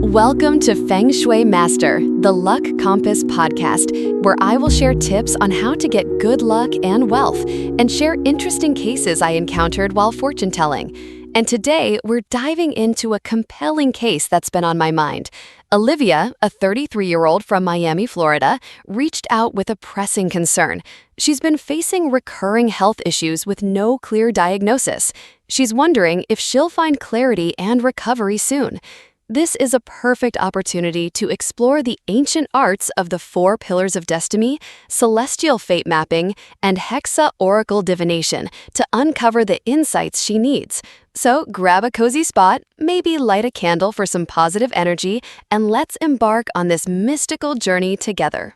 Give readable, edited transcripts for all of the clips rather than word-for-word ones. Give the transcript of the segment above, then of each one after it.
Welcome to Feng Shui Master, the Luck Compass podcast, where I will share tips on how to get good luck and wealth, and share interesting cases I encountered while fortune telling. And today, we're diving into a compelling case that's been on my mind. Olivia, a 33-year-old from Miami, Florida, reached out with a pressing concern. She's been facing recurring health issues with no clear diagnosis. She's wondering if she'll find clarity and recovery soon. This is a perfect opportunity to explore the ancient arts of the 4 pillars of destiny, celestial fate mapping, and HexaOracle divination to uncover the insights she needs. So grab a cozy spot, maybe light a candle for some positive energy, and let's embark on this mystical journey together.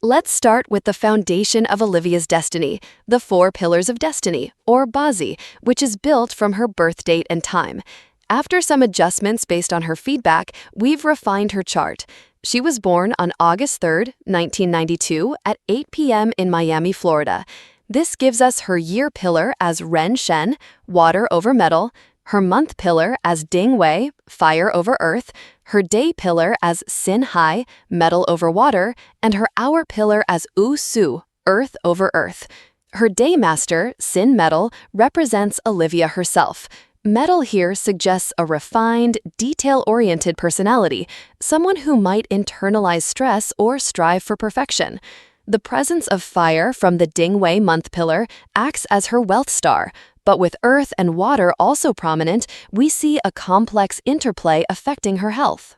Let's start with the foundation of Olivia's destiny, the 4 pillars of destiny, or Bazi, which is built from her birth date and time. After some adjustments based on her feedback, we've refined her chart. She was born on August 3, 1992 at 8 p.m. in Miami, Florida. This gives us her year pillar as Ren Shen, water over metal, her month pillar as Ding Wei, fire over earth, her day pillar as Sin Hai, metal over water, and her hour pillar as Wu Su, earth over earth. Her day master, Sin Metal, represents Olivia herself. Metal here suggests a refined, detail-oriented personality, someone who might internalize stress or strive for perfection. The presence of fire from the Ding Wei month pillar acts as her wealth star, but with earth and water also prominent, we see a complex interplay affecting her health.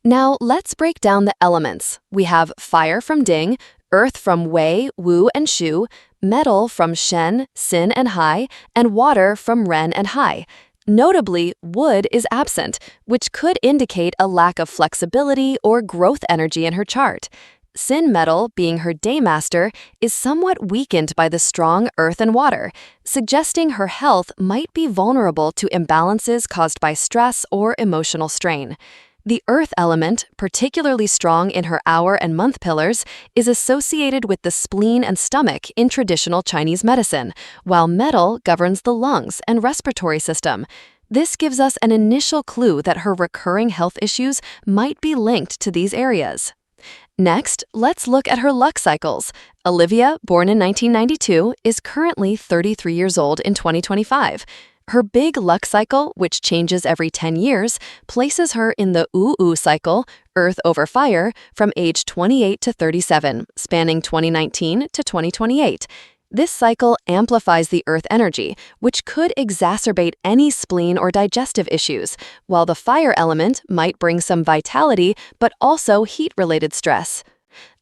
Now, let's break down the elements. We have fire from Ding, earth from Wei, Wu, and Shu, metal from Shen, Sin, and Hai, and water from Ren and Hai. Notably, wood is absent, which could indicate a lack of flexibility or growth energy in her chart. Sin metal, being her day master, is somewhat weakened by the strong earth and water, suggesting her health might be vulnerable to imbalances caused by stress or emotional strain. The earth element, particularly strong in her hour and month pillars, is associated with the spleen and stomach in traditional Chinese medicine, while metal governs the lungs and respiratory system. This gives us an initial clue that her recurring health issues might be linked to these areas. Next, let's look at her luck cycles. Olivia, born in 1992, is currently 33 years old in 2025. Her big luck cycle, which changes every 10 years, places her in the Wu cycle, earth over fire, from age 28 to 37, spanning 2019 to 2028. This cycle amplifies the earth energy, which could exacerbate any spleen or digestive issues, while the fire element might bring some vitality but also heat-related stress.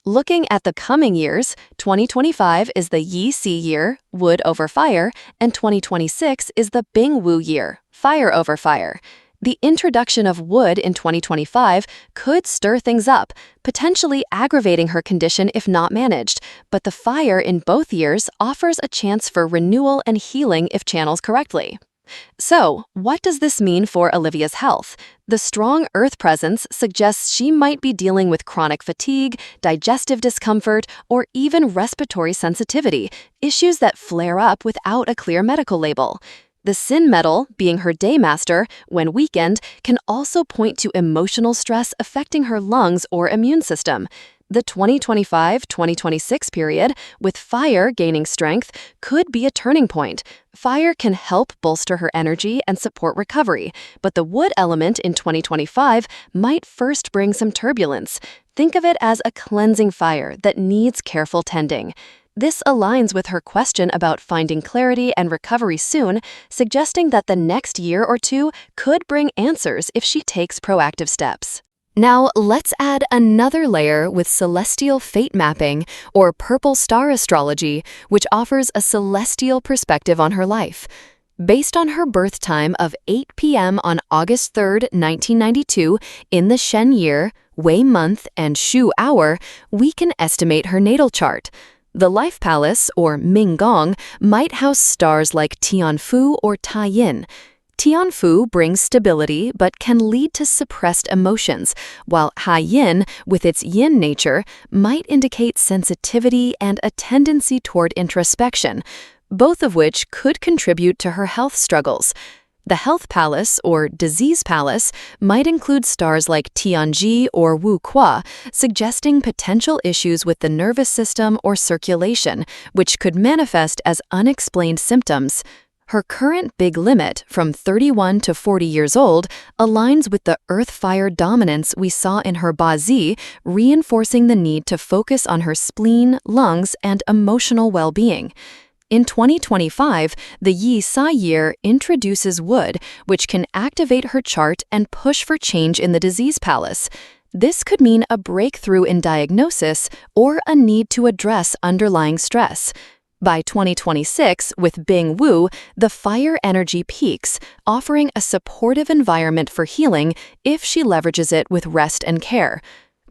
Looking at the coming years, 2025 is the Yi Si year, wood over fire, and 2026 is the Bing Wu year, fire over fire. The introduction of wood in 2025 could stir things up, potentially aggravating her condition if not managed, but the fire in both years offers a chance for renewal and healing if channeled correctly. So, what does this mean for Olivia's health? The strong earth presence suggests she might be dealing with chronic fatigue, digestive discomfort, or even respiratory sensitivity, issues that flare up without a clear medical label. The Sin metal, being her day master, when weakened, can also point to emotional stress affecting her lungs or immune system. The 2025-2026 period, with fire gaining strength, could be a turning point. Fire can help bolster her energy and support recovery, but the wood element in 2025 might first bring some turbulence. Think of it as a cleansing fire that needs careful tending. This aligns with her question about finding clarity and recovery soon, suggesting that the next year or two could bring answers if she takes proactive steps. Now, let's add another layer with celestial fate mapping, or purple star astrology, which offers a celestial perspective on her life. Based on her birth time of 8 p.m. on August 3, 1992, in the Shen year, Wei month, and Shu hour, we can estimate her natal chart. The life palace, or Ming Gong, might house stars like Tianfu or Tai Yin. Tianfu brings stability but can lead to suppressed emotions, while Hai Yin, with its yin nature, might indicate sensitivity and a tendency toward introspection, both of which could contribute to her health struggles. The health palace, or disease palace, might include stars like Tianji or Wu Qua, suggesting potential issues with the nervous system or circulation, which could manifest as unexplained symptoms. Her current big limit, from 31 to 40 years old, aligns with the earth-fire dominance we saw in her Bazi, reinforcing the need to focus on her spleen, lungs, and emotional well-being. In 2025, the Yi Sa year introduces wood, which can activate her chart and push for change in the disease palace. This could mean a breakthrough in diagnosis or a need to address underlying stress. By 2026, with Bing Wu, the fire energy peaks, offering a supportive environment for healing if she leverages it with rest and care.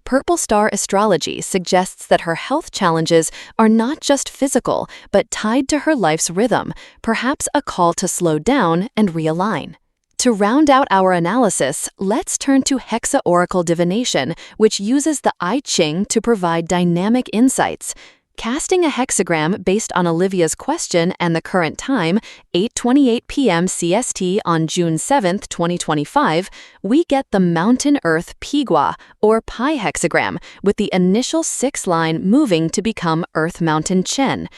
Purple Star astrology suggests that her health challenges are not just physical, but tied to her life's rhythm, perhaps a call to slow down and realign. To round out our analysis, let's turn to HexaOracle divination, which uses the I Ching to provide dynamic insights. Casting a hexagram based on Olivia's question and the current time, 8:28 p.m. CST on June 7, 2025, we get the Mountain Earth Pigua, or Pi hexagram, with the initial 6-line moving to become Earth Mountain Chen.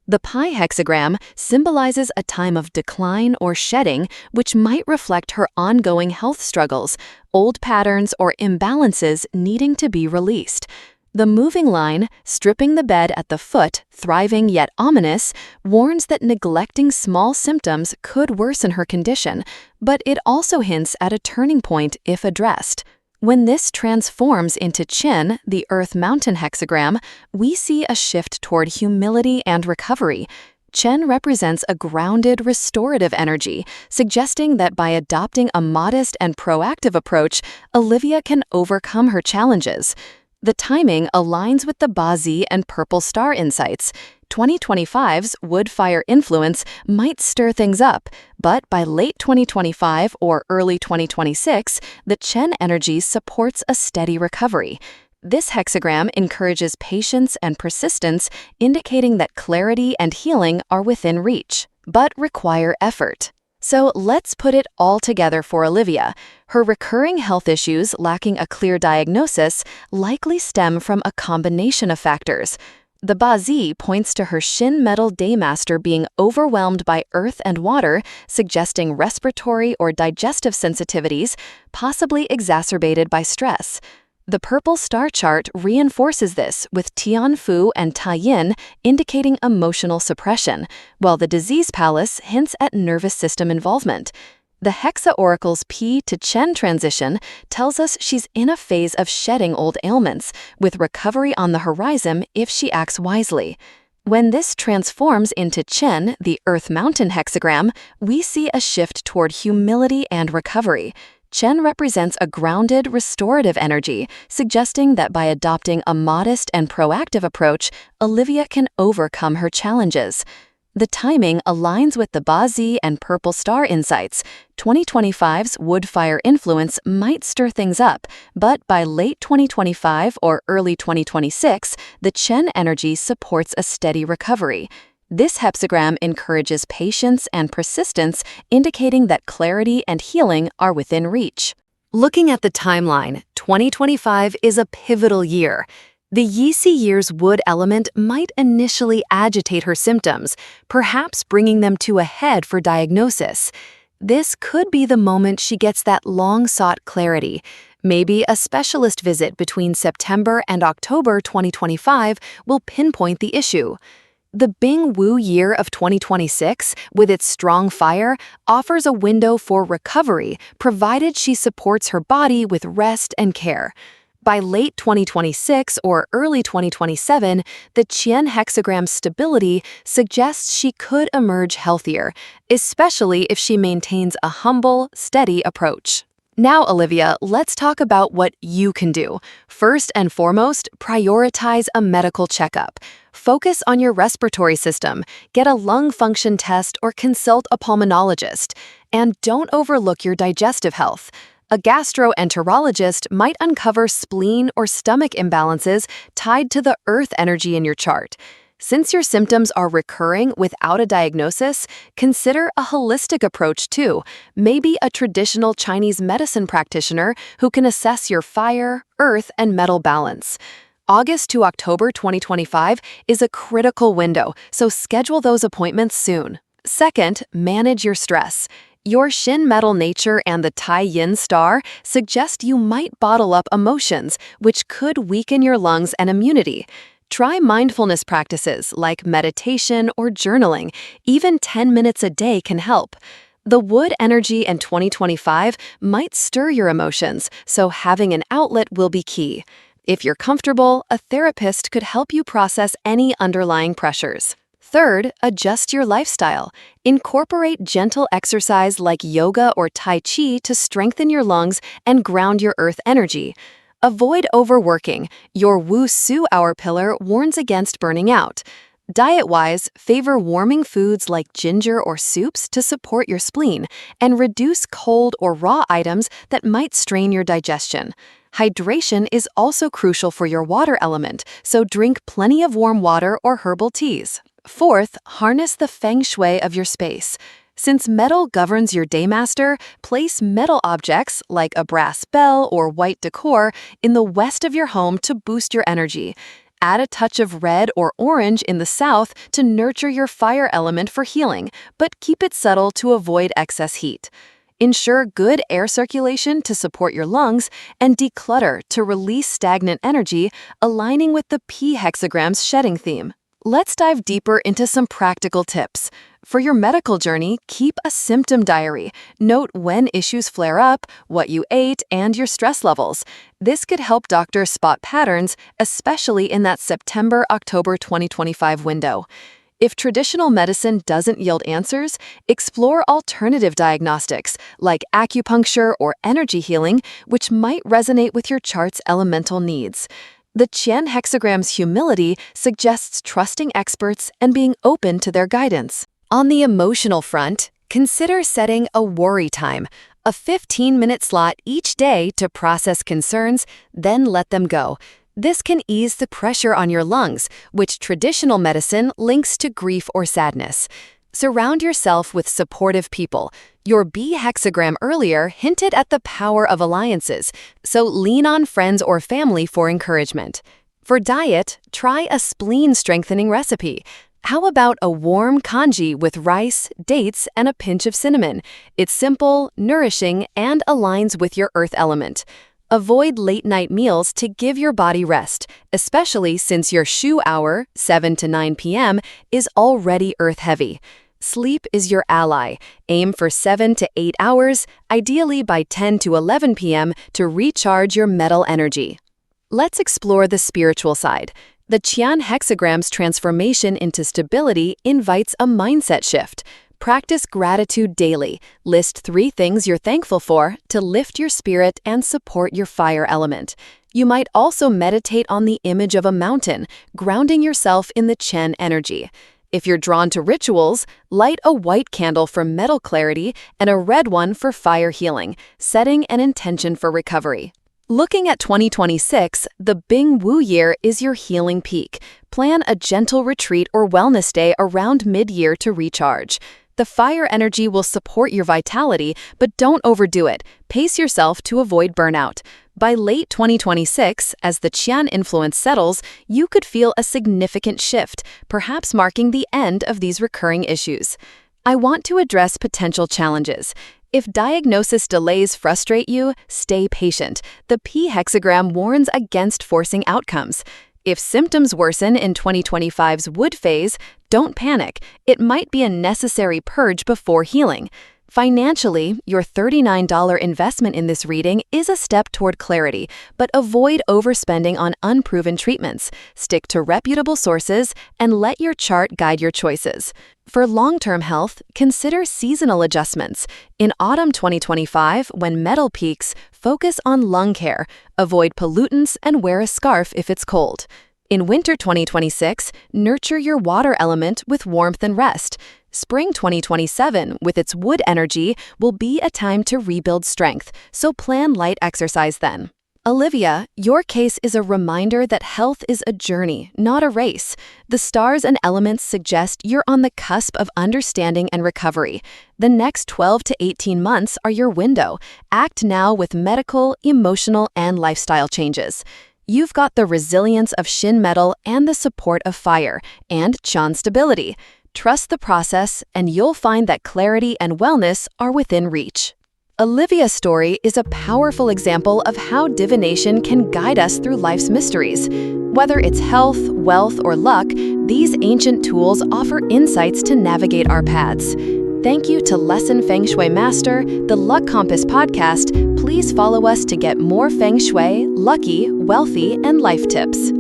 The Pi hexagram symbolizes a time of decline or shedding, which might reflect her ongoing health struggles, old patterns or imbalances needing to be released. The moving line, stripping the bed at the foot, thriving yet ominous, warns that neglecting small symptoms could worsen her condition, but it also hints at a turning point if addressed. When this transforms into Chen, the Earth Mountain hexagram, we see a shift toward humility and recovery. Chen represents a grounded, restorative energy, suggesting that by adopting a modest and proactive approach, Olivia can overcome her challenges. The timing aligns with the Bazi and Purple Star insights. 2025's wood-fire influence might stir things up, but by late 2025 or early 2026, the Chen energy supports a steady recovery. This hexagram encourages patience and persistence, indicating that clarity and healing are within reach, but require effort. So let's put it all together for Olivia. Her recurring health issues lacking a clear diagnosis likely stem from a combination of factors. The Bazi points to her Shin Metal Daymaster being overwhelmed by earth and water, suggesting respiratory or digestive sensitivities, possibly exacerbated by stress. The Purple Star chart reinforces this with Tianfu and Taiyin indicating emotional suppression, while the Disease Palace hints at nervous system involvement. The HexaOracle's P to Chen transition tells us she's in a phase of shedding old ailments, with recovery on the horizon if she acts wisely. When this transforms into Chen, the Earth Mountain hexagram, we see a shift toward humility and recovery. Chen represents a grounded, restorative energy, suggesting that by adopting a modest and proactive approach, Olivia can overcome her challenges. The timing aligns with the Bazi and Purple Star insights. 2025's wood-fire influence might stir things up, but by late 2025 or early 2026, the Chen energy supports a steady recovery. This hexagram encourages patience and persistence, indicating that clarity and healing are within reach. Looking at the timeline, 2025 is a pivotal year. The Yisi year's wood element might initially agitate her symptoms, perhaps bringing them to a head for diagnosis. This could be the moment she gets that long-sought clarity. Maybe a specialist visit between September and October 2025 will pinpoint the issue. The Bing Wu year of 2026, with its strong fire, offers a window for recovery, provided she supports her body with rest and care. By late 2026 or early 2027, the Qian hexagram's stability suggests she could emerge healthier, especially if she maintains a humble, steady approach. Now, Olivia, let's talk about what you can do. First and foremost, prioritize a medical checkup. Focus on your respiratory system, get a lung function test, or consult a pulmonologist. And don't overlook your digestive health. A gastroenterologist might uncover spleen or stomach imbalances tied to the earth energy in your chart. Since your symptoms are recurring without a diagnosis, consider a holistic approach too, maybe a traditional Chinese medicine practitioner who can assess your fire, earth, and metal balance. August to October 2025 is a critical window, so schedule those appointments soon. Second, manage your stress. Your Shin metal nature and the Tai Yin star suggest you might bottle up emotions, which could weaken your lungs and immunity. Try mindfulness practices like meditation or journaling. Even 10 minutes a day can help. The wood energy in 2025 might stir your emotions, so having an outlet will be key. If you're comfortable, a therapist could help you process any underlying pressures. Third, adjust your lifestyle. Incorporate gentle exercise like yoga or Tai Chi to strengthen your lungs and ground your earth energy. Avoid overworking. Your Wu Su Hour pillar warns against burning out. Diet-wise, favor warming foods like ginger or soups to support your spleen, and reduce cold or raw items that might strain your digestion. Hydration is also crucial for your water element, so drink plenty of warm water or herbal teas. Fourth, harness the feng shui of your space. Since metal governs your daymaster, place metal objects like a brass bell or white decor in the west of your home to boost your energy. Add a touch of red or orange in the south to nurture your fire element for healing, but keep it subtle to avoid excess heat. Ensure good air circulation to support your lungs, and declutter to release stagnant energy, aligning with the P hexagram's shedding theme. Let's dive deeper into some practical tips. For your medical journey, keep a symptom diary. Note when issues flare up, what you ate, and your stress levels. This could help doctors spot patterns, especially in that September-October 2025 window. If traditional medicine doesn't yield answers, explore alternative diagnostics like acupuncture or energy healing, which might resonate with your chart's elemental needs. The Qian hexagram's humility suggests trusting experts and being open to their guidance. On the emotional front, consider setting a worry time, a 15-minute slot each day to process concerns, then let them go. This can ease the pressure on your lungs, which traditional medicine links to grief or sadness. Surround yourself with supportive people. Your B hexagram earlier hinted at the power of alliances, so lean on friends or family for encouragement. For diet, try a spleen-strengthening recipe. How about a warm congee with rice, dates, and a pinch of cinnamon? It's simple, nourishing, and aligns with your earth element. Avoid late-night meals to give your body rest, especially since your Shu hour, 7 to 9 p.m., is already earth-heavy. Sleep is your ally. Aim for 7 to 8 hours, ideally by 10 to 11 p.m., to recharge your metal energy. Let's explore the spiritual side. The Qian hexagram's transformation into stability invites a mindset shift. Practice gratitude daily. List 3 things you're thankful for to lift your spirit and support your fire element. You might also meditate on the image of a mountain, grounding yourself in the Qian energy. If you're drawn to rituals, light a white candle for metal clarity and a red one for fire healing, setting an intention for recovery. Looking at 2026, the Bing Wu year is your healing peak. Plan a gentle retreat or wellness day around mid-year to recharge. The fire energy will support your vitality, but don't overdo it. Pace yourself to avoid burnout. By late 2026, as the Qian influence settles, you could feel a significant shift, perhaps marking the end of these recurring issues. I want to address potential challenges. If diagnosis delays frustrate you, stay patient. The P hexagram warns against forcing outcomes. If symptoms worsen in 2025's wood phase, don't panic. It might be a necessary purge before healing. Financially, your $39 investment in this reading is a step toward clarity, but avoid overspending on unproven treatments. Stick to reputable sources and let your chart guide your choices. For long-term health, consider seasonal adjustments. In autumn 2025, when metal peaks, focus on lung care. Avoid pollutants and wear a scarf if it's cold. In winter 2026, nurture your water element with warmth and rest. Spring 2027, with its wood energy, will be a time to rebuild strength, so plan light exercise then. Olivia, your case is a reminder that health is a journey, not a race. The stars and elements suggest you're on the cusp of understanding and recovery. The next 12 to 18 months are your window. Act now with medical, emotional, and lifestyle changes. You've got the resilience of shin metal and the support of fire, and Chan stability. Trust the process, and you'll find that clarity and wellness are within reach. Olivia's story is a powerful example of how divination can guide us through life's mysteries. Whether it's health, wealth, or luck, these ancient tools offer insights to navigate our paths. Thank you to Lesson Feng Shui Master, the Luck Compass podcast. Please follow us to get more Feng Shui, lucky, wealthy, and life tips.